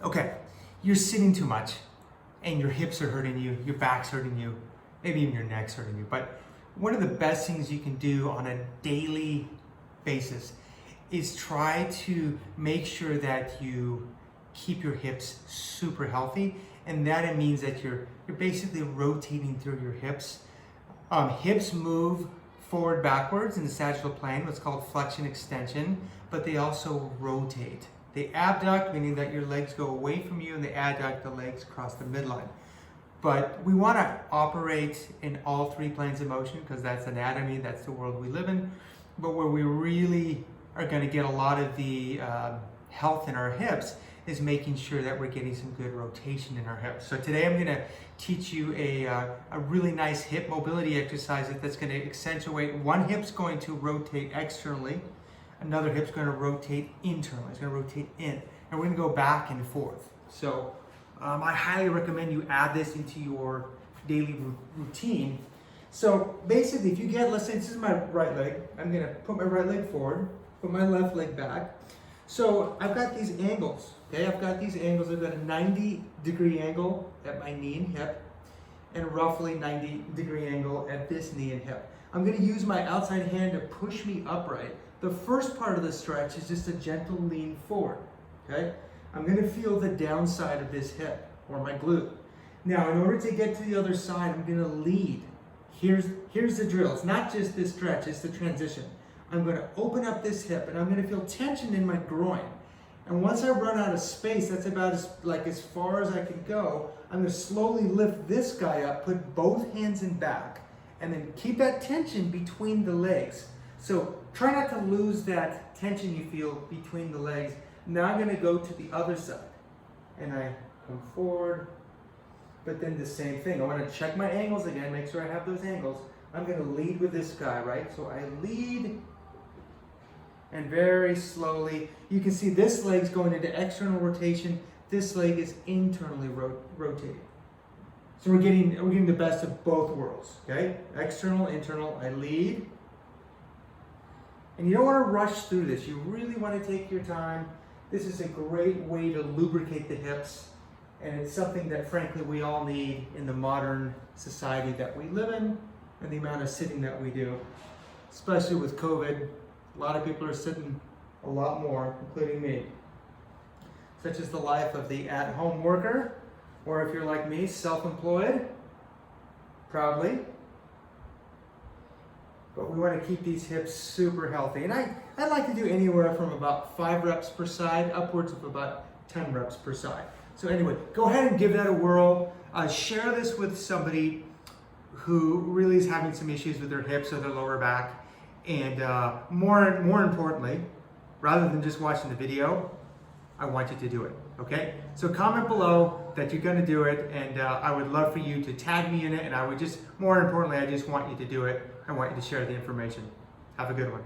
Okay, you're sitting too much and your hips are hurting you, your back's hurting you, maybe even your neck's hurting you. But one of the best things you can do on a daily basis is try to make sure that you keep your hips super healthy. And that it means that you're basically rotating through your hips. Hips move forward, backwards in the sagittal plane, what's called flexion extension, but they also rotate. They abduct, meaning that your legs go away from you, and they adduct, the legs cross the midline. But we want to operate in all three planes of motion because that's anatomy, that's the world we live in. But where we really are going to get a lot of the health in our hips is making sure that we're getting some good rotation in our hips. So today I'm going to teach you a really nice hip mobility exercise that's going to accentuate. One hip's going to rotate externally, another hip's going to rotate internally. It's going to rotate in, and we're going to go back and forth. So I highly recommend you add this into your daily routine. So basically, if you get, let's say this is my right leg, I'm going to put my right leg forward, put my left leg back. So I've got these angles, okay? I've got a 90-degree angle at my knee and hip, and roughly 90-degree angle at this knee and hip. I'm gonna use my outside hand to push me upright. The first part of the stretch is just a gentle lean forward, okay? I'm gonna feel the downside of this hip, or my glute. Now, in order to get to the other side, I'm gonna lead. Here's the drill. It's not just this stretch, it's the transition. I'm going to open up this hip and I'm going to feel tension in my groin. And once I run out of space, that's about as far as I can go, I'm going to slowly lift this guy up, put both hands in back, and then keep that tension between the legs. So try not to lose that tension you feel between the legs. Now I'm going to go to the other side. And I come forward, but then the same thing. I want to check my angles again, make sure I have those angles. I'm going to lead with this guy, right? So I lead, and very slowly, you can see this leg's going into external rotation. This leg is internally rotating. So we're getting the best of both worlds, okay? External, internal, I lead. And you don't want to rush through this. You really want to take your time. This is a great way to lubricate the hips. And it's something that, frankly, we all need in the modern society that we live in, and the amount of sitting that we do, especially with COVID. A lot of people are sitting a lot more, including me. Such as the life of the at-home worker, or if you're like me, self-employed, proudly. But we want to keep these hips super healthy. And I like to do anywhere from about 5 reps per side, upwards of about 10 reps per side. So anyway, go ahead and give that a whirl. Share this with somebody who really is having some issues with their hips or their lower back. And more importantly, rather than just watching the video, I want you to do it, okay? So comment below that you're gonna do it, and I would love for you to tag me in it, and more importantly, I just want you to do it. I want you to share the information. Have a good one.